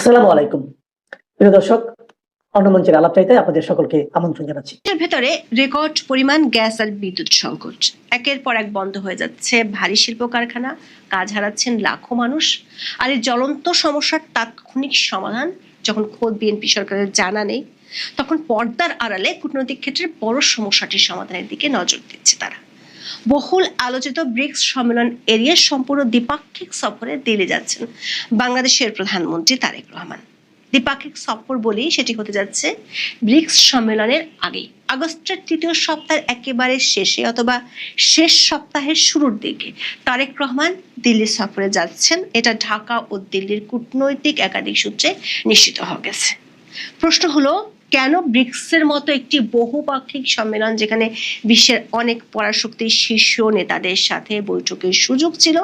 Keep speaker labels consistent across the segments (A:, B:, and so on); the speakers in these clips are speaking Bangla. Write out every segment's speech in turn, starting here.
A: আসসালামু আলাইকুম। প্রিয় দর্শক, অন্যমঞ্চের আলাপচারিতে আপনাদের সকলকে আমন্ত্রণ জানাচ্ছি।
B: এর ভেতরে রেকর্ড পরিমাণ গ্যাস আর বিদ্যুৎ সংকট একের পর এক বন্ধ হয়ে যাচ্ছে ভারী শিল্প কারখানা, কাজ হারাচ্ছেন লাখো মানুষ। আর এই জ্বলন্ত সমস্যার তাৎক্ষণিক সমাধান যখন খোদ বিএনপি সরকারের জানা নেই, তখন পর্দার আড়ালে কূটনৈতিক ক্ষেত্রে বড় সমস্যাটির সমাধানের দিকে নজর দিচ্ছে তারা। বহুল আলোচিত ব্রিক্স সম্মেলন এড়িয়ে সম্পূর্ণ দ্বিপাক্ষিক সফরে দিল্লি যাচ্ছেন বাংলাদেশের প্রধানমন্ত্রী তারেক রহমান। দ্বিপাক্ষিক সফর বলেই সেটি হতে যাচ্ছে ব্রিক্স সম্মেলনের আগেই, আগস্টের তৃতীয় সপ্তাহের একেবারে শেষে অথবা শেষ সপ্তাহের শুরুর দিকে তারেক রহমান দিল্লি সফরে যাচ্ছেন। এটা ঢাকা ও দিল্লির কূটনৈতিক একাধিক সূত্রে নিশ্চিত হয়ে গেছে। প্রশ্ন হলো, কেন ব্রিক্সের মতো একটি বহুপাক্ষিক সম্মেলন, যেখানে বিশ্বের অনেক পরাশক্তির শীর্ষ নেতাদের সাথে বৈঠকের সুযোগ ছিল,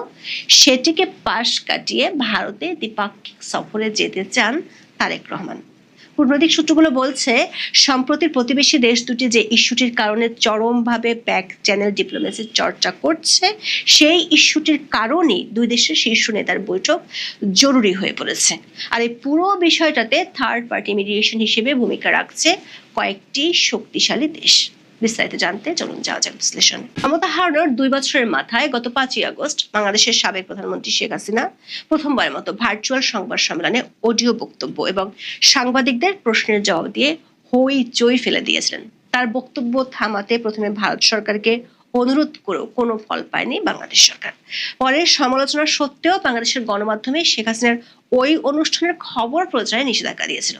B: সেটিকে পাশ কাটিয়ে ভারতে দ্বিপাক্ষিক সফরে যেতে চান তারেক রহমান? কূটনৈতিক সূত্রগুলো বলছে, সম্প্রতি প্রতিবেশী দেশ দুটি যে ইস্যুটির কারণে চরমভাবে ব্যাক চ্যানেল ডিপ্লোমেসির চর্চা করছে, সেই ইস্যুটির কারণেই দুই দেশের শীর্ষ নেতার বৈঠক জরুরি হয়ে পড়েছে। আর এই পুরো বিষয়টাতে থার্ড পার্টি মিডিয়েশন হিসেবে ভূমিকা রাখছে কয়েকটি শক্তিশালী দেশ। বিস্তারিত জানতে চলুন যাওয়া যাক বিশ্লেষণ। ক্ষমতা হারানোর 2 বছরের মাথায় গত 5ই আগস্ট বাংলাদেশের সাবেক প্রধানমন্ত্রী শেখ হাসিনা প্রথমবারের মতো ভার্চুয়াল সংবাদ সম্মেলনে অডিও বক্তব্য এবং সাংবাদিকদের প্রশ্নের জবাব দিয়ে হইচই ফেলে দিয়েছিলেন। তার বক্তব্য থামাতে প্রথমে ভারত সরকারকে অনুরোধ করেও কোনো ফল পায়নি বাংলাদেশ সরকার। পরে সমালোচনা সত্ত্বেও বাংলাদেশের গণমাধ্যমে শেখ হাসিনার ওই অনুষ্ঠানের খবর প্রচারে নিষেধাজ্ঞা দিয়েছিল।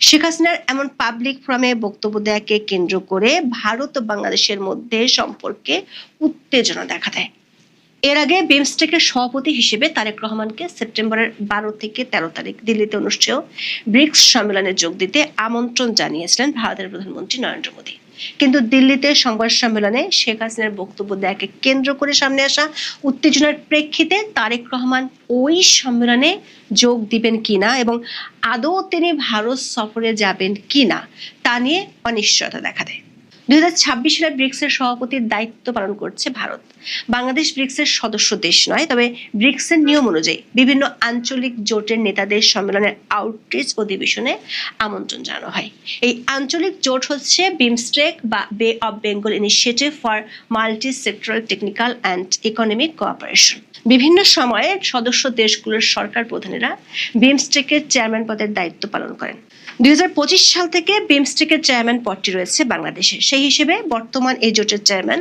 B: শেখ হাসিনার এমন পাবলিক ফোরামে বক্তব্য দেওয়াকে কেন্দ্র করে ভারত ও বাংলাদেশের মধ্যে সম্পর্কে উত্তেজনা দেখা দেয়। এর আগে বিমস্টেকের সভাপতি হিসেবে তারেক রহমানকে সেপ্টেম্বরের 12 থেকে 13 তারিখ দিল্লিতে অনুষ্ঠেয় ব্রিক্স সম্মেলনে যোগ দিতে আমন্ত্রণ জানিয়েছিলেন ভারতের প্রধানমন্ত্রী নরেন্দ্র মোদী। কিন্তু দিল্লিতে সংবাদ সম্মেলনে শেখ হাসিনার বক্তব্য দেওয়াকে কেন্দ্র করে সামনে আসা উত্তেজনার প্রেক্ষিতে তারেক রহমান ওই সম্মেলনে যোগ দিবেন কিনা এবং আদৌ তিনি ভারত সফরে যাবেন কিনা তা নিয়ে অনিশ্চয়তা দেখা দেয়। 2026 সালে ব্রিক্সের সভাপতির দায়িত্ব পালন করছে ভারত। বাংলাদেশ ব্রিক্সের সদস্য দেশ নয়, তবে ব্রিক্সের নিয়ম অনুযায়ী বিভিন্ন আঞ্চলিক জোটের নেতাদের সম্মেলনের আউটরিচ অধিবেশনে আমন্ত্রণ জানানো হয়। এই আঞ্চলিক জোট হচ্ছে বিমস্টেক বা বে of Bengal initiative for multi sectoral technical and economic cooperation. বিভিন্ন সময়ে সদস্য দেশগুলোর সরকার প্রধানেরা বিমস্টেকের চেয়ারম্যান পদের দায়িত্ব পালন করেন। 2025 সাল থেকে বিমস্টেকের চেয়ারম্যান পদটি রয়েছে বাংলাদেশে। সেই হিসেবে বর্তমান এই জোটের চেয়ারম্যান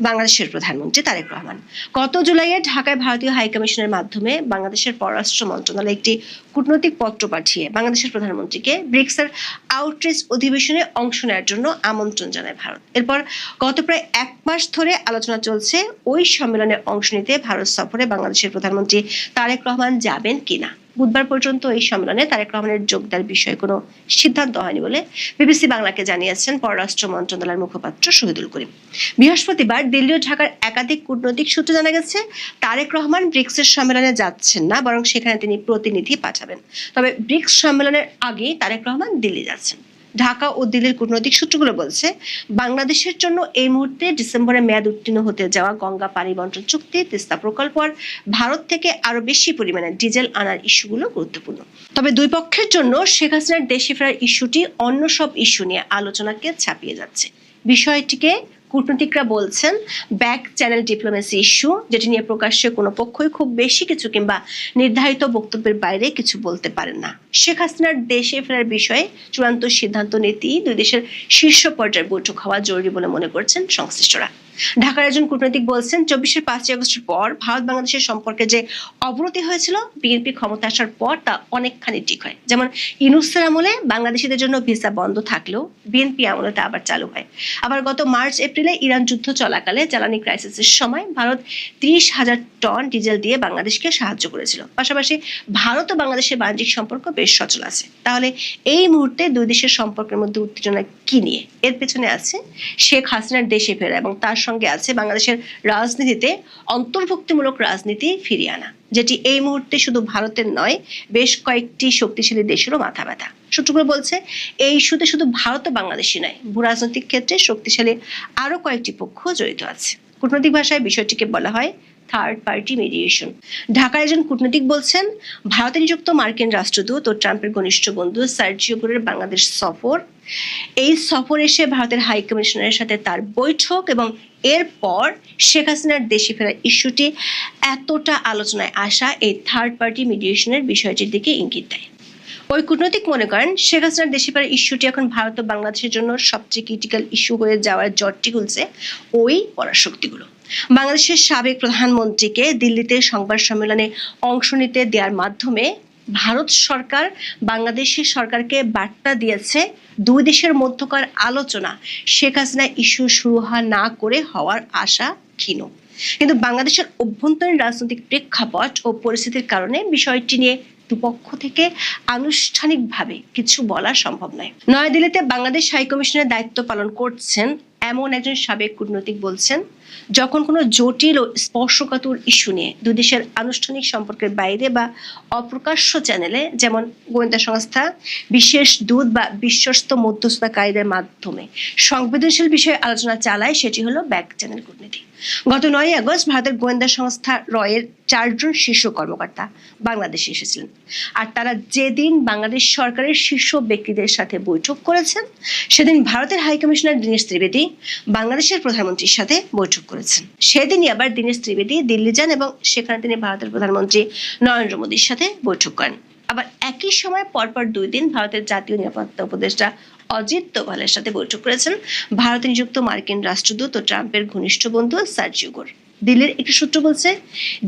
B: বাংলাদেশের প্রধানমন্ত্রী তারেক রহমান। গত জুলাইয়ে ঢাকায় ভারতীয় হাইকমিশনের মাধ্যমে বাংলাদেশের পররাষ্ট্র মন্ত্রণালয় একটি কূটনৈতিক পত্র পাঠিয়ে বাংলাদেশের প্রধানমন্ত্রীকে ব্রিক্সের আউটরিচ অধিবেশনে অংশ নেওয়ার জন্য আমন্ত্রণ জানায় ভারত। এরপর গত প্রায় 1 মাস ধরে আলোচনা চলছে ওই সম্মেলনে অংশ নিতে ভারত সফরে বাংলাদেশের প্রধানমন্ত্রী তারেক রহমান যাবেন কিনা। বুধবার পর্যন্ত এই সম্মেলনে তারেক রহমানের যোগ দেওয়ার বিষয়ে কোনো সিদ্ধান্ত হয়নি বলে বিবিসি বাংলাকে জানিয়েছেন পররাষ্ট্র মন্ত্রণালয়ের মুখপাত্র শহীদুল করিম। বৃহস্পতিবার দিল্লি ও ঢাকার একাধিক কূটনৈতিক সূত্রে জানা গেছে, তারেক রহমান ব্রিক্সের সম্মেলনে যাচ্ছেন না, বরং সেখানে তিনি প্রতিনিধি পাঠাবেন। তবে ব্রিক্স সম্মেলনের আগেই তারেক রহমান দিল্লি যাচ্ছেন। ঢাকা ও দিল্লির কূটনৈতিক সূত্রগুলো বলছে, বাংলাদেশের জন্য এই মুহূর্তে ডিসেম্বরে মেয়াদ উত্তীর্ণ হতে যাওয়া গঙ্গা পানি বন্টন চুক্তি, তিস্তা প্রকল্প আর ভারত থেকে আরো বেশি পরিমাণে ডিজেল আনার ইস্যুগুলো গুরুত্বপূর্ণ। তবে দুই পক্ষের জন্য শেখ হাসিনার দেশে ফেরার ইস্যুটি অন্য সব ইস্যু নিয়ে আলোচনাকে ছাপিয়ে যাচ্ছে। বিষয়টিকে কূটনীতিকরা বলছেন ব্যাক চ্যানেল ডিপ্লোমেসি ইস্যু, যেটি নিয়ে প্রকাশ্যে কোনো পক্ষই খুব বেশি কিছু কিংবা নির্ধারিত বক্তব্যের বাইরে কিছু বলতে পারেন না। শেখ হাসিনার দেশে ফেরার বিষয়ে চূড়ান্ত সিদ্ধান্ত নিতেই দুই দেশের শীর্ষ পর্যায়ের বৈঠক হওয়া জরুরি বলে মনে করছেন সংশ্লিষ্টরা। ঢাকার একজন কূটনৈতিক বলছেন, 24 5 আগস্টের পর ভারত বাংলাদেশের সম্পর্কে যে অবনতি হয়েছিল বিএনপি ক্ষমতা আসার পর তা অনেকখানি ঠিক হয়। যেমন ইউনূসের আমলে বাংলাদেশিদের জন্য ভিসা বন্ধ থাকলেও বিএনপি আমলে তা আবার চালু হয়। আবার গত মার্চ এপ্রিলে ইরান যুদ্ধ চলাকালে জ্বালানি ক্রাইসিসের সময় ভারত 30,000 টন ডিজেল দিয়ে বাংলাদেশকে সাহায্য করেছিল। পাশাপাশি ভারত ও বাংলাদেশের বাণিজ্যিক সম্পর্ক বেশ সচল আছে। তাহলে এই মুহূর্তে দুই দেশের সম্পর্কের মধ্যে উত্তেজনা কি নিয়ে? এর পেছনে আছে শেখ হাসিনার দেশে ফেরা এবং তার সঙ্গে আছে বাংলাদেশের রাজনীতিতে অন্তর্ভুক্তিমূলক রাজনীতি ফিরিয়ে আনা, যেটি এই মুহূর্তে শুধু ভারতের নয়, বেশ কয়েকটি শক্তিশালী দেশেরও মাথা ব্যথা। সূত্রগুলো বলছে, এই ইস্যুতে শুধু ভারত ও বাংলাদেশই নয়, ভূরাজনৈতিক ক্ষেত্রে শক্তিশালী আরো কয়েকটি পক্ষ জড়িত আছে। কূটনৈতিক ভাষায় বিষয়টিকে বলা হয় থার্ড পার্টি মিডিয়েশন। ঢাকার একজন কূটনীতিক বলছেন, ভারতে নিযুক্ত মার্কিন রাষ্ট্রদূত ও ট্রাম্পের ঘনিষ্ঠ বন্ধু সার্জিও গোরের বাংলাদেশ সফর, এই সফর এসে ভারতের হাই কমিশনারের সাথে তার বৈঠক এবং এরপর শেখ হাসিনার দেশে ফেরার ইস্যুটি এতটা আলোচনায় আসা এই থার্ড পার্টি মিডিয়েশনের বিষয়টির দিকে ইঙ্গিত দেয়। ওই কূটনৈতিক মনে করেন, শেখ হাসিনার দেশে ফেরার ইস্যুটি এখন ভারত ও বাংলাদেশের জন্য সবচেয়ে ক্রিটিক্যাল ইস্যু হয়ে যাওয়ার জটটি খুলছে ওই পরাশক্তিগুলো। বাংলাদেশের সাবেক প্রধানমন্ত্রীকে দিল্লিতে সংবাদ সম্মেলনে অংশ নিতে দেওয়ার মাধ্যমে ভারত সরকার বাংলাদেশের সরকারকে বার্তা দিয়েছে দুই দেশের মধ্যকার আলোচনা শেখ হাসিনা ইস্যু শুরু না করে হওয়ার আশা ক্ষীণ। কিন্তু বাংলাদেশের অভ্যন্তরীণ রাজনৈতিক প্রেক্ষাপট ও পরিস্থিতির কারণে বিষয়টি নিয়ে দুপক্ষ থেকে আনুষ্ঠানিকভাবে কিছু বলা সম্ভব নয়। নয়াদিল্লিতে বাংলাদেশ হাই কমিশনের দায়িত্ব পালন করছেন এমন একজন সাবেক কূটনৈতিক বলছেন, যখন কোনো জটিল ও স্পর্শকাতর ইস্যু নিয়ে দুই দেশের আনুষ্ঠানিক সম্পর্কের বাইরে বা অপ্রকাশ্য চ্যানেলে, যেমন গোয়েন্দা সংস্থা, বিশেষ দূত বা বিশ্বস্ত মধ্যস্থতাকারীদের মাধ্যমে সংবেদনশীল বিষয়ে আলোচনা চালায়, সেটি হলো ব্যাক চ্যানেল কূটনীতি। গত 9 আগস্ট ভারতের গোয়েন্দা সংস্থা রয়ের 4 জন শীর্ষ কর্মকর্তা বাংলাদেশে এসেছিলেন, আর তারা যেদিন বাংলাদেশ সরকারের শীর্ষ ব্যক্তিদের সাথে বৈঠক করেছেন, সেদিন ভারতের হাই কমিশনার দীনেশ ত্রিবেদী বাংলাদেশের প্রধানমন্ত্রীর সাথে বৈঠক করেছেন। সেদিনই আবার দীনেশ ত্রিবেদী দিল্লি যান এবং সেখানে তিনি ভারতের প্রধানমন্ত্রী নরেন্দ্র মোদীর সাথে বৈঠক করেন। আবার একই সময় পরপর 2 দিন ভারতের জাতীয় নিরাপত্তা উপদেষ্টা অজিত দোভালের সাথে বৈঠক করেছেন ভারতে নিযুক্ত মার্কিন রাষ্ট্রদূত ও ট্রাম্পের ঘনিষ্ঠ বন্ধু সার্জিও গোর। দিল্লির একটি সূত্র বলছে,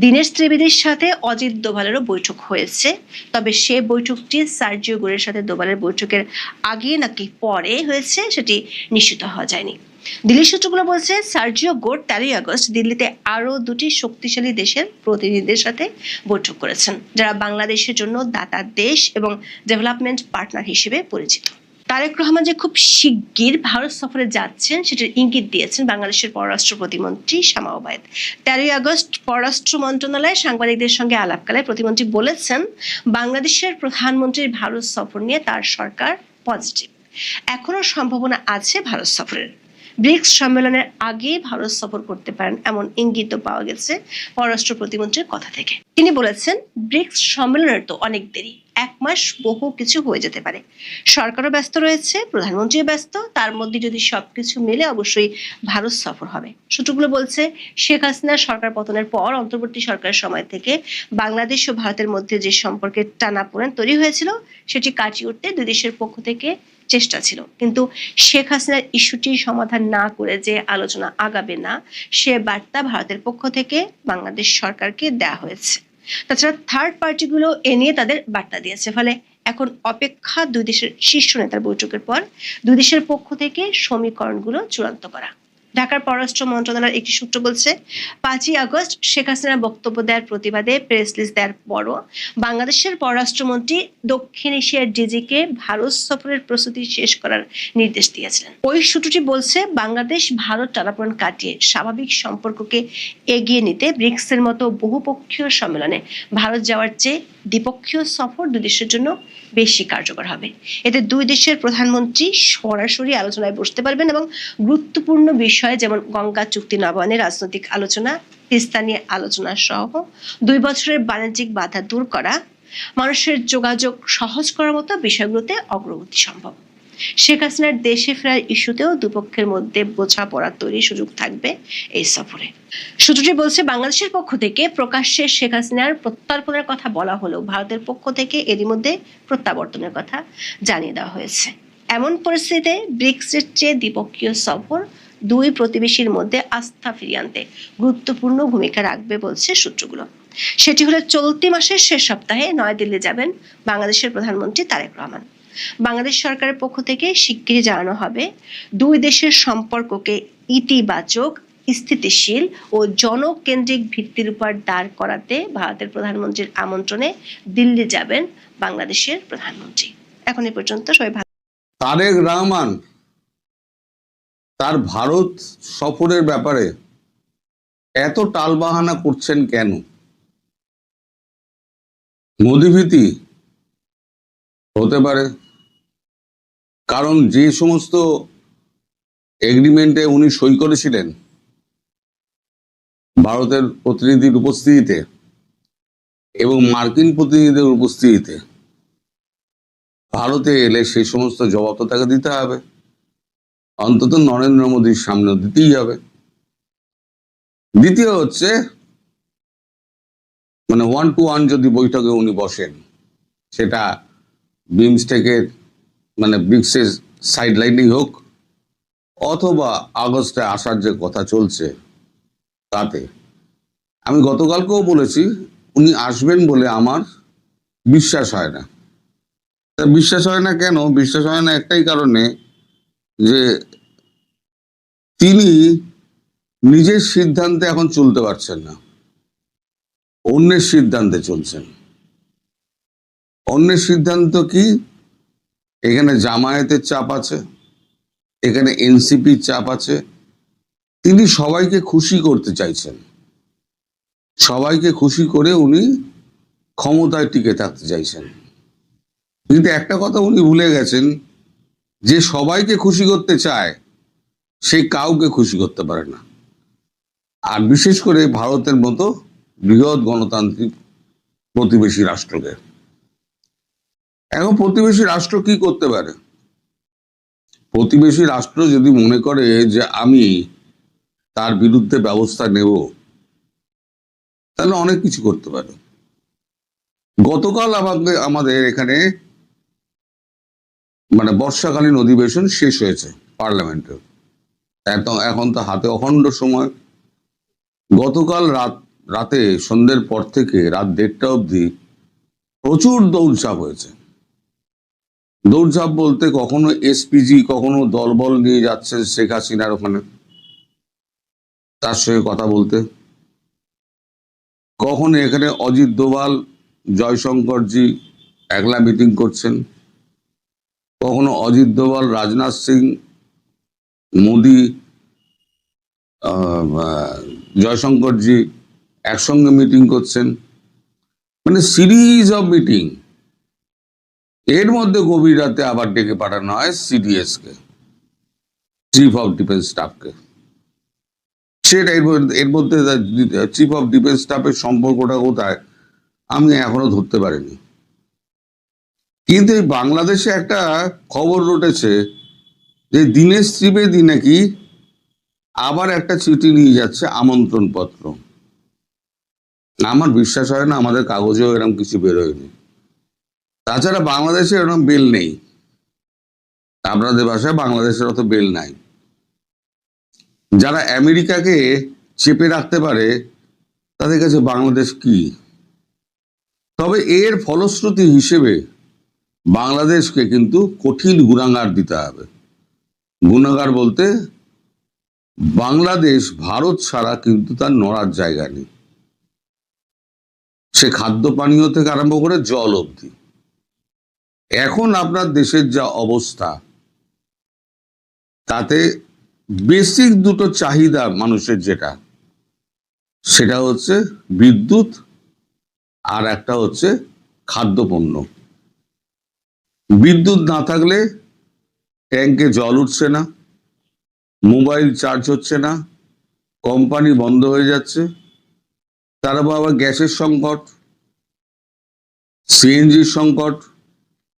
B: দীনেশ ত্রিবেদীর সাথে অজিত দোভালেরও বৈঠক হয়েছে, তবে সে বৈঠকটি সার্জিও গোরের সাথে দোভালের বৈঠকের আগে নাকি পরে হয়েছে সেটি নিশ্চিত হওয়া যায়নি। দিল্লির সূত্রগুলো বলছে, সার্জিও গোর 13 আগস্ট দিল্লিতে আরো 2টি শক্তিশালী দেশের প্রতিনিধিদের সাথে বৈঠক করেছেন, যারা বাংলাদেশের জন্য দাতা দেশ এবং ডেভেলপমেন্ট পার্টনার হিসেবে পরিচিত। তারেক রহমান যে খুব শিগগির ভারত সফরে যাচ্ছেন সেটির ইঙ্গিত দিয়েছেন বাংলাদেশের পররাষ্ট্র প্রতিমন্ত্রী শামা ওবায়েদ। 13 আগস্ট পররাষ্ট্র মন্ত্রণালয়ে সাংবাদিকদের সঙ্গে আলাপকালে প্রতিমন্ত্রী বলেছেন, বাংলাদেশের প্রধানমন্ত্রীর ভারত সফর নিয়ে তার সরকার পজিটিভ। এখনো সম্ভাবনা আছে ভারত সফরের। ব্রিক্স সম্মেলনের আগে ভারত সফর করতে পারেন এমন ইঙ্গিত পাওয়া গেছে পররাষ্ট্র প্রতিমন্ত্রীর কথা থেকে। তিনি বলেছেন, ব্রিক্স সম্মেলনের তো অনেক দেরি, 1 মাস বহু কিছু হয়ে যেতে পারে। সরকারও ব্যস্ত রয়েছে, প্রধানমন্ত্রীও ব্যস্ত, তার মধ্যে যদি সবকিছু মিলে অবশ্যই ভারত সফর হবে। সূত্রগুলো বলছে, শেখ হাসিনার সরকার পতনের পর অন্তর্বর্তী সরকারের সময় থেকে বাংলাদেশ ও ভারতের মধ্যে যে সম্পর্কের টানাপোড়েন তৈরি হয়েছিল সেটি কাটিয়ে উঠতে দুই দেশের পক্ষ থেকে চেষ্টা ছিল, কিন্তু শেখ হাসিনার ইস্যুটি সমাধান না করে যে আলোচনা আগাবে না, সে বার্তা ভারতের পক্ষ থেকে বাংলাদেশ সরকারকে দেওয়া হয়েছে। তাছাড়া থার্ড পার্টিগুলো এ নিয়ে তাদের বার্তা দিয়েছে। ফলে এখন অপেক্ষা দুই দেশের শীর্ষ নেতার বৈঠকের পর দুই দেশের পক্ষ থেকে সমীকরণগুলো চূড়ান্ত করা। ঢাকার পররাষ্ট্র মন্ত্রণালয়ের একটি সূত্র বলছে, 5 আগস্ট শেখ হাসিনার বক্তব্য দেওয়ার প্রতিবাদে প্রেস রিলিজ দেওয়ার পরও বাংলাদেশের পররাষ্ট্রমন্ত্রী দক্ষিণ এশিয়ার ডিজিকে ভারত সফরের প্রস্তুতি শেষ করার নির্দেশ দিয়েছিলেন। ওই সূত্রটি বলছে, বাংলাদেশ ভারত টানাপোড়েন কাটিয়ে স্বাভাবিক সম্পর্ককে এগিয়ে নিতে ব্রিক্সের মতো বহুপক্ষীয় সম্মেলনে ভারত যাওয়ার চেয়ে দ্বিপক্ষীয় সফর দুই দেশের জন্য বেশি কার্যকর হবে। এতে দুই দেশের প্রধানমন্ত্রী সরাসরি আলোচনায় বসতে পারবেন এবং গুরুত্বপূর্ণ বিষয় যেমন গঙ্গা চুক্তি নবায়নে রাজনৈতিক আলোচনা, তিস্তা নিয়ে আলোচনা সহ 2 বছরের বাণিজ্যিক বাধা দূর করা, মানুষের যোগাযোগ সহজ করার মতো বিষয়গুলোতে অগ্রগতি সম্ভব। শেখ হাসিনার দেশে ফেরার ইস্যুতেও দুপক্ষের মধ্যে বোঝাপড়া তৈরির সুযোগ থাকবে এই সফরে। সূত্রটি বলছে, বাংলাদেশের পক্ষ থেকে প্রকাশ্যে শেখ হাসিনার প্রত্যর্পণের কথা বলা হলেও ভারতের পক্ষ থেকে এরই মধ্যে প্রত্যাবর্তনের কথা জানিয়ে দেওয়া হয়েছে। এমন পরিস্থিতিতে ব্রিক্সের চেয়ে দ্বিপক্ষীয় সফর দুই প্রতিবেশীর মধ্যে আস্থা ফিরিয়ে আনতে গুরুত্বপূর্ণ ভূমিকা রাখবে বলছে সূত্রগুলো। সেটি হলে চলতি মাসের শেষ সপ্তাহে নয়াদিল্লি যাবেন বাংলাদেশের প্রধানমন্ত্রী তারেক রহমান। বাংলাদেশ সরকারের পক্ষ থেকে শিগগিরই জানানো হবে, দুই দেশের সম্পর্ককে ইতিবাচক, স্থিতিশীল ও জনকেন্দ্রিক ভিত্তির উপর দাঁড় করাতে ভারতের প্রধানমন্ত্রীর আমন্ত্রণে দিল্লি যাবেন বাংলাদেশের প্রধানমন্ত্রী। এখন এই পর্যন্ত সবাই ভালো।
C: তারেক রহমান তার ভারত সফরের ব্যাপারে এত টালবাহানা করছেন কেন? মোদিভীতি হতে পারে, কারণ যে সমস্ত এগ্রিমেন্টে উনি সই করেছিলেন ভারতের প্রতিনিধির উপস্থিতিতে এবং মার্কিন প্রতিনিধিদের উপস্থিতিতে ভারতে এলে সেই সমস্ত জবাব তো তাকে দিতে হবে, অন্তত নরেন্দ্র মোদীর সামনে দিতেই হবে। দ্বিতীয় হচ্ছে, মানে 1-to-1 যদি বৈঠকে উনি বসেন, সেটা বিমস্টেকের মানে ব্রিক্সের সাইড লাইনেই হোক অথবা আগস্টে আসার যে কথা চলছে তাতে, আমি গতকালকেও বলেছি উনি আসবেন বলে আমার বিশ্বাস হয় না। তা বিশ্বাস হয় না কেন? বিশ্বাস হয় না একটাই কারণে, যে তিনি নিজের সিদ্ধান্তে এখন চলতে পারছেন না, অন্যের সিদ্ধান্তে চলছেন। অন্যের সিদ্ধান্ত কি? এখানে জামায়াতের চাপ আছে, এখানে এনসিপির চাপ আছে। তিনি সবাইকে খুশি করতে চাইছেন, সবাইকে খুশি করে উনি ক্ষমতায় টিকে থাকতে চাইছেন। কিন্তু একটা কথা উনি ভুলে গেছেন, যে সবাইকে খুশি করতে চায় সে কাউকে খুশি করতে পারে না, আর বিশেষ করে ভারতের মতো বৃহৎ গণতান্ত্রিক প্রতিবেশী রাষ্ট্রকে। এখন প্রতিবেশী রাষ্ট্র কি করতে পারে? প্রতিবেশী রাষ্ট্র যদি মনে করে যে আমি তার বিরুদ্ধে ব্যবস্থা নেব, তাহলে অনেক কিছু করতে পারে। গতকাল আমাদের এখানে মানে বর্ষাকালীন অধিবেশন শেষ হয়েছে পার্লামেন্টে, এখন তো হাতে অখণ্ড সময়। গতকাল রাতে সন্ধ্যের পর থেকে রাত 1:30 অবধি প্রচুর দৌড়ঝাঁপ হয়েছে। দৌড়ঝাঁপ বলতে কখনো এসপিজি, কখনো দলবল নিয়ে যাচ্ছে শেখ হাসিনার ওখানে তার সঙ্গে কথা বলতে, কখনো এখানে অজিত দোভাল, জয়শঙ্করজি একলা মিটিং করছেন, কখনো অজিত দোভাল, রাজনাথ সিং, মোদি, জয়শঙ্করজি একসঙ্গে মিটিং করছেন, মানে সিরিজ অফ মিটিং। এর মধ্যে গভীর রাতে আবার ডেকে পাঠানো হয় সিডিএস কে, চিফ অফ ডিফেন্স স্টাফকে। সেটা এর মধ্যে চিফ অফ ডিফেন্স স্টাফের সম্পর্কটা কোথায় আমি এখনো ধরতে পারিনি। কিন্তু এই বাংলাদেশে একটা খবর রটেছে যে দীনেশ ত্রিবেদী নাকি আবার একটা চিঠি নিয়ে যাচ্ছে, আমন্ত্রণ পত্র। আমার বিশ্বাস হয় না, আমাদের কাগজেও এরকম কিছু বেরোয়নি। তাছাড়া বাংলাদেশে এরকম বেল নেই, আপনাদের ভাষায় বাংলাদেশের অত বেল নাই। যারা আমেরিকাকে চেপে রাখতে পারে তাদের কাছে বাংলাদেশ কি? তবে এর ফলশ্রুতি হিসেবে বাংলাদেশকে কিন্তু কঠিন গুণাগার দিতে হবে। গুণাগার বলতে বাংলাদেশ ভারত ছাড়া কিন্তু তার নড়ার জায়গা নেই, সে খাদ্য পানীয় থেকে আরম্ভ করে জল অবধি। এখন আপনার দেশের যা অবস্থা, তাতে বেসিক দুটো চাহিদা মানুষের, যেটা সেটা হচ্ছে বিদ্যুৎ আর একটা হচ্ছে খাদ্যপণ্য। বিদ্যুৎ না থাকলে ট্যাঙ্কে জল উঠছে না, মোবাইল চার্জ হচ্ছে না, কোম্পানি বন্ধ হয়ে যাচ্ছে, তারপর আবার গ্যাসের সংকট, সিএনজির সংকট,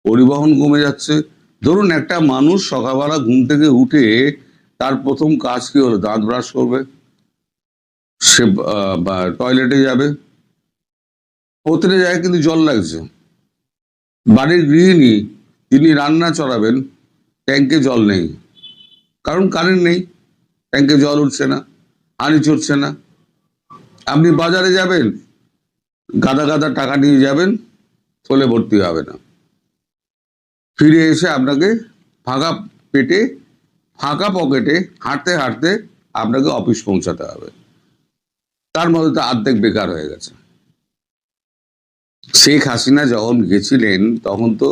C: পরিবহন কমে যাচ্ছে। ধরুন একটা মানুষ সকালবেলা ঘুম থেকে উঠে তার প্রথম কাজ কি হলো? দাঁত ব্রাশ করবে, সে টয়লেটে যাবে, হতে যায় কিন্তু জল লাগছে। বাড়ির গৃহিণী তিনি রান্না চড়াবেন, ট্যাঙ্কে জল নেই, কারণ কারেন্ট নেই, ট্যাঙ্কে জল উঠছে না, হাঁড়ি চড়ছে না। আপনি বাজারে যাবেন, গাদা গাদা টাকা নিয়ে যাবেন, থলে ভর্তি হবে না। ফিরে এসে আপনাকে ফাঁকা পেটে ফাঁকা পকেটে হাঁটতে হাঁটতে আপনাকে অফিস পৌঁছাতে হবে। তার মধ্যে তো অর্ধেক বেকার হয়ে গেছে। শেখ হাসিনা যখন গেছিলেন তখন তো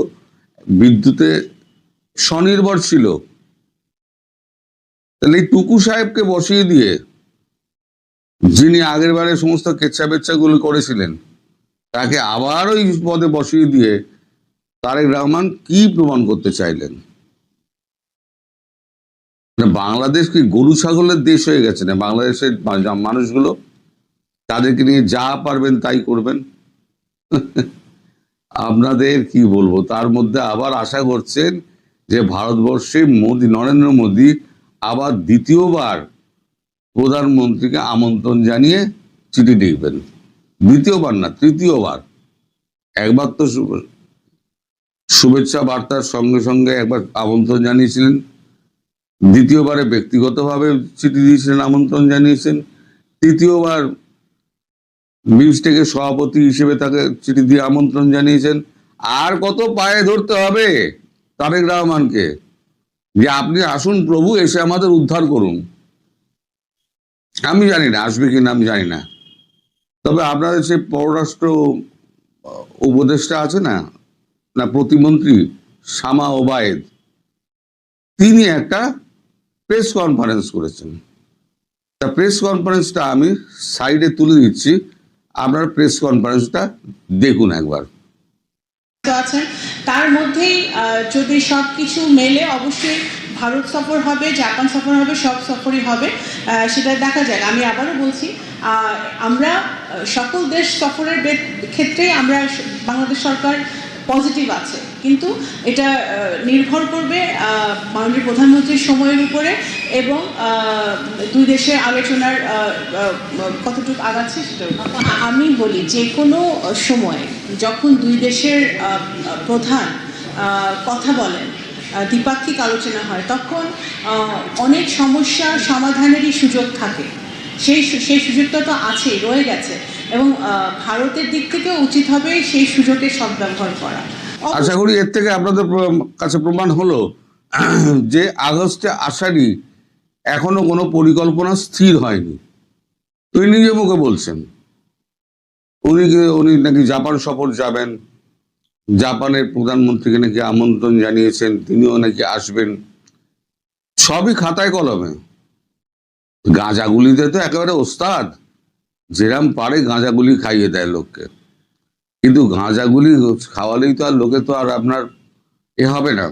C: বিদ্যুতে স্বনির্ভর ছিল, তাহলে এই টুকু সাহেবকে বসিয়ে দিয়ে, যিনি আগের বারে সমস্ত কেচ্ছা বেচ্ছাগুলো করেছিলেন, তাকে আবার ওই পদে বসিয়ে দিয়ে তারেক রহমান কি প্রমাণ করতে চাইলেন? বাংলাদেশ কি গরু ছাগলের দেশ হয়ে গেছে না বাংলাদেশের মানুষগুলো? তাদেরকে নিয়ে যা পারবেন তাই করবেন। আপনাদের কি বলবো, তার মধ্যে আবার আশা করছেন যে ভারতবর্ষে নরেন্দ্র মোদী আবার দ্বিতীয়বার প্রধানমন্ত্রীকে আমন্ত্রণ জানিয়ে চিঠি লিখবেন। দ্বিতীয়বার না, তৃতীয়বার। একবার তো শুভেচ্ছা বার্তার সঙ্গে সঙ্গে একবার আমন্ত্রণ জানিয়েছিলেন, দ্বিতীয়বারে ব্যক্তিগতভাবে চিঠি দিয়েছিলেন, আমন্ত্রণ জানিয়েছেন, তৃতীয়বার বিমস্টেকের সভাপতি হিসেবে তাকে চিঠি দিয়ে আমন্ত্রণ জানিয়েছেন। আর কত পায়ে ধরতে হবে তারেক রহমানকে যে আপনি আসুন প্রভু, এসে আমাদের উদ্ধার করুন? আমি জানি না আসবে কিনা, আমি জানি না। তবে আপনাদের সেই পররাষ্ট্র উপদেষ্টা আছে না, না প্রতিমন্ত্রী শামা ওবায়েদ, তিনি একটা প্রেস কনফারেন্স করেছেন। তা প্রেস কনফারেন্সটা আমি সাইডে তুলে দিচ্ছি, আপনার প্রেস কনফারেন্সটা দেখুন একবার।
D: আছেন তার মধ্যেই যদি সবকিছু মেলে অবশ্যই ভারত সফর হবে, জাপান সফর হবে, সব সফরই হবে, সেটা দেখা যাক। আমি আবারও বলছি, আমরা সকল দেশ সফরের ক্ষেত্রে আমরা বাংলাদেশ সরকার পজিটিভ আছে, কিন্তু এটা নির্ভর করবে মাননীয় প্রধানমন্ত্রীর সময়ের উপরে এবং দুই দেশের আলোচনার কতটুকু আগাচ্ছে সেটার। আমি বলি যে কোনো সময় যখন দুই দেশের প্রধান কথা বলেন, দ্বিপাক্ষিক আলোচনা হয়, তখন অনেক সমস্যা সমাধানেরই সুযোগ থাকে। সেই সুযোগটা তো আছেই, রয়ে গেছে, এবং ভারতের দিক থেকে উচিত হবে সেই সুযোগের সদ্ব্যবহার করা।
C: আশা করি এর থেকে আপনাদের কাছে প্রমাণ হলো যে আগস্টে আসারই এখনো কোনো পরিকল্পনা স্থির হয়নি। তুই নিজে মুখে বলছেন উনি নাকি জাপান সফর যাবেন, জাপানের প্রধানমন্ত্রীকে নাকি আমন্ত্রণ জানিয়েছেন, তিনিও নাকি আসবেন। সবই খাতায় কলমে। গাঁজাগুলিতে তো একেবারে ওস্তাদ, যেরাম পারে গাঁজাগুলি খাইয়ে দেয় লোককে। কিন্তু গাঁজাগুলি খাওয়ালেই তো আর লোকে তো আর আপনার হবে না,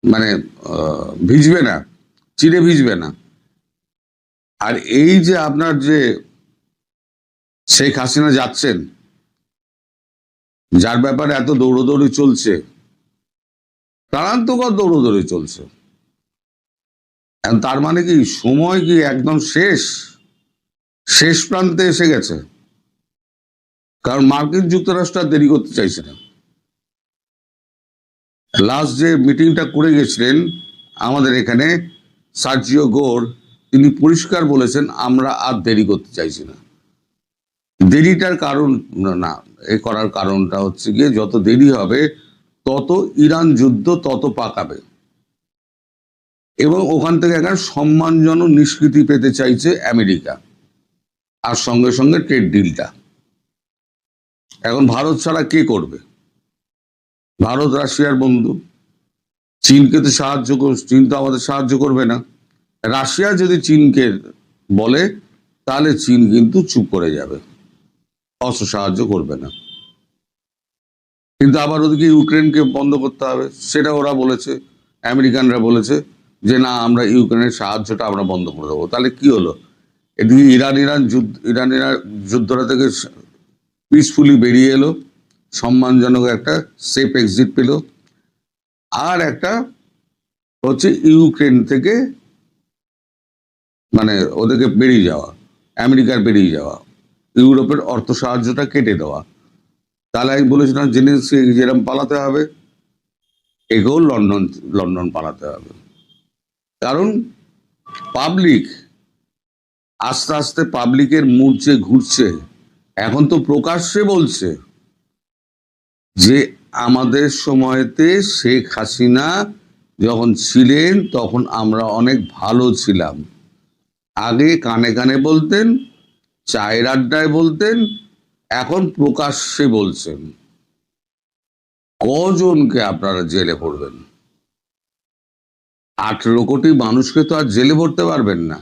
C: মানে ভিজবে না, চিড়ে ভিজবে না। আর এই যে আপনার যে শেখ হাসিনা যাচ্ছেন, যার ব্যাপারে এত দৌড়দৌড়ি চলছে, প্রাণান্তকর দৌড়দৌড়ি চলছে, তার মানে কি সময় কি একদম শেষ প্রান্তে এসে গেছে? কারণ মার্কিন যুক্তরাষ্ট্র আর দেরি করতে চাইছে না। লাস্ট যে মিটিংটা করে গেছিলেন আমাদের এখানে সার্জিও গোর, তিনি পরিষ্কার বলেছেন আমরা আর দেরি করতে চাইছি না। দেরিটার কারণ না, এ করার কারণটা হচ্ছে গিয়ে যত দেরি হবে তত ইরান যুদ্ধ তত পাকাবে, এবং ওখান থেকে একটা সম্মানজনক নিষ্কৃতি পেতে চাইছে আমেরিকা, আর সঙ্গে সঙ্গে ট্রেড ডিলটা। এখন ভারত ছাড়া কে করবে? ভারত রাশিয়ার বন্ধু, চীনকে তো সাহায্য চীন তো আমাদের সাহায্য করবে না। রাশিয়া যদি চীনকে বলে তাহলে চীন কিন্তু চুপ করে যাবে, অস্ত্র সাহায্য করবে না। কিন্তু আবার ওদিকে ইউক্রেনকে বন্ধ করতে হবে, সেটা ওরা বলেছে, আমেরিকানরা বলেছে যে না, আমরা ইউক্রেনের সাহায্যটা আমরা বন্ধ করে দেবো। তাহলে কি হলো? এদিকে ইরান যুদ্ধটা থেকে পিসফুলি বেরিয়ে এলো, সম্মানজনক একটা সেফ এক্সিট পেল। আর একটা হচ্ছে ইউক্রেন থেকে মানে ওদেরকে বেরিয়ে যাওয়া, আমেরিকার বেরিয়ে যাওয়া, ইউরোপের অর্থ সাহায্যটা কেটে দেওয়া। তাহলে আমি বলেছিলাম জেলেনস্কি যেরকম পালাতে হবে, একেও লন্ডন পালাতে হবে। কারণ পাবলিক আস্তে আস্তে পাবলিকের মুড যে ঘুরছে, এখন তো প্রকাশ্যে বলছে যে আমাদের সময়তে শেখ হাসিনা যখন ছিলেন তখন আমরা অনেক ভালো ছিলাম। আগে কানে কানে বলতেন, চায়ের আড্ডায় বলতেন, এখন প্রকাশ্যে বলছেন। কজনকে আপনারা জেলে ভরবেন? 18 কোটি মানুষকে তো আর জেলে ভরতে পারবেন না।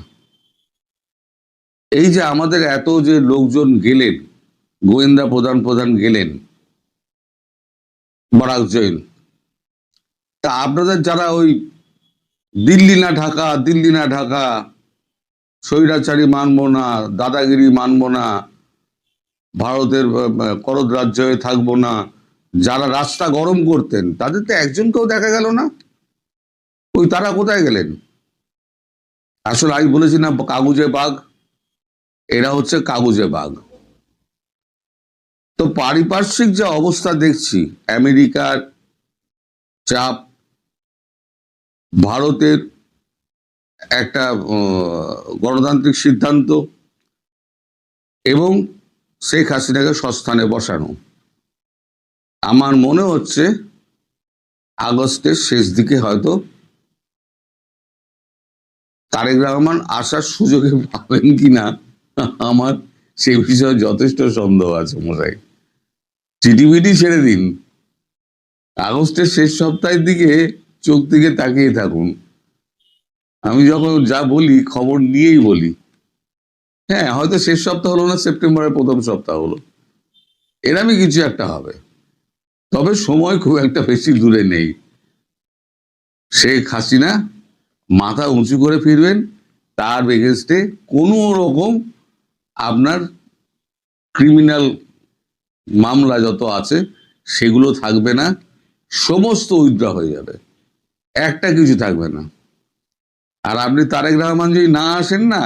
C: এই যে আমাদের এত যে লোকজন গেলেন, গোয়েন্দা প্রধান গেলেন, বরাক জৈন, তা আপনাদের যারা ওই দিল্লি না ঢাকা স্বৈরাচারী মানবো না, দাদাগিরি মানবো না, ভারতের করদ রাজ্য হয়ে থাকবো না, যারা রাস্তা গরম করতেন তাদের তো একজনকেও দেখা গেল না। ওই তারা কোথায় গেলেন? আসলে আমি বলেছি না কাগুজে বাঘ, এরা হচ্ছে কাগুজে বাঘ। তো পারিপার্শ্বিক যে অবস্থা দেখছি, আমেরিকার চাপ, ভারতের একটা গণতান্ত্রিক সিদ্ধান্ত এবং শেখ হাসিনাকে সস্থানে বসানো, আমার মনে হচ্ছে আগস্টের শেষ দিকে হয়তো তারেক রহমান আসার সুযোগে পাবেন কিনা আমার সেই বিষয়ে যথেষ্ট সন্দেহ আছে মশাই। টিটিভিটি ছেড়ে দিন, আগস্টের শেষ সপ্তাহের দিকে চোখ দিকে তাকিয়ে থাকুন। আমি যখন যা বলি খবর নিয়েই বলি। হ্যাঁ, হয়তো শেষ সপ্তাহ হলো না, সেপ্টেম্বরের প্রথম সপ্তাহ হলো, এরমই কিছু একটা হবে। তবে সময় খুব একটা বেশি দূরে নেই। শেখ হাসিনা মাথা উঁচু করে ফিরবেন, তার এগেনস্টে কোনো রকম আপনার ক্রিমিনাল মামলা যত আছে সেগুলো থাকবে না, সমস্ত উইথড্র হয়ে যাবে, একটা কিছু থাকবে না। আর আপনি তারেক রহমান যদি না আসেন না,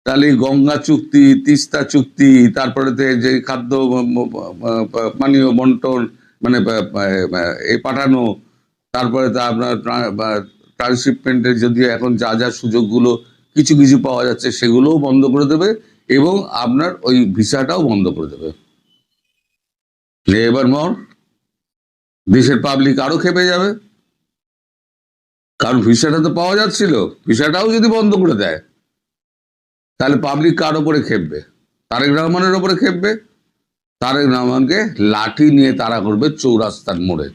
C: তাহলে গঙ্গা চুক্তি, তিস্তা চুক্তি, তারপরে যে খাদ্য পানীয় বন্টন মানে এ পাঠানো, তারপরে তা আপনার ট্রান্সশিপমেন্টের যদি এখন যা যা সুযোগগুলো কিছু কিছু পাওয়া যাচ্ছে সেগুলোও বন্ধ করে দেবে এবং আপনার ওই ভিসাটাও বন্ধ করে দেবে। এবার দেশের পাবলিক আরো খেপে যাবে, কারণ ভিসাটা তো পাওয়া যাচ্ছিল, ভিসাটাও যদি বন্ধ করে দেয় তাহলে পাবলিক কার ওপরে খেপবে? তারেক রহমানের ওপরে খেপবে। তারেক রহমানকে লাঠি নিয়ে তাড়া করবে চৌরাস্তার মোড়ে।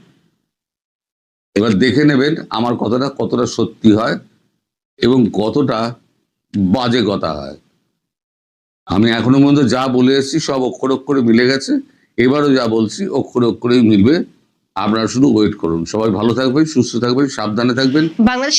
C: এবার দেখে নেবেন আমার কথাটা কতটা সত্যি হয় এবং কতটা বাজে কথা হয়। আমি এখনো পর্যন্ত যা বলে এসেছি সব অক্ষর অক্ষরে মিলে গেছে, এবারও যা বলছি অক্ষরে অক্ষরেই মিলবে। আপনারা শুধু ওয়েট করুন। সবাই ভালো থাকবেন, সুস্থ থাকবেন, সাবধানে থাকবেন।
B: বাংলাদেশ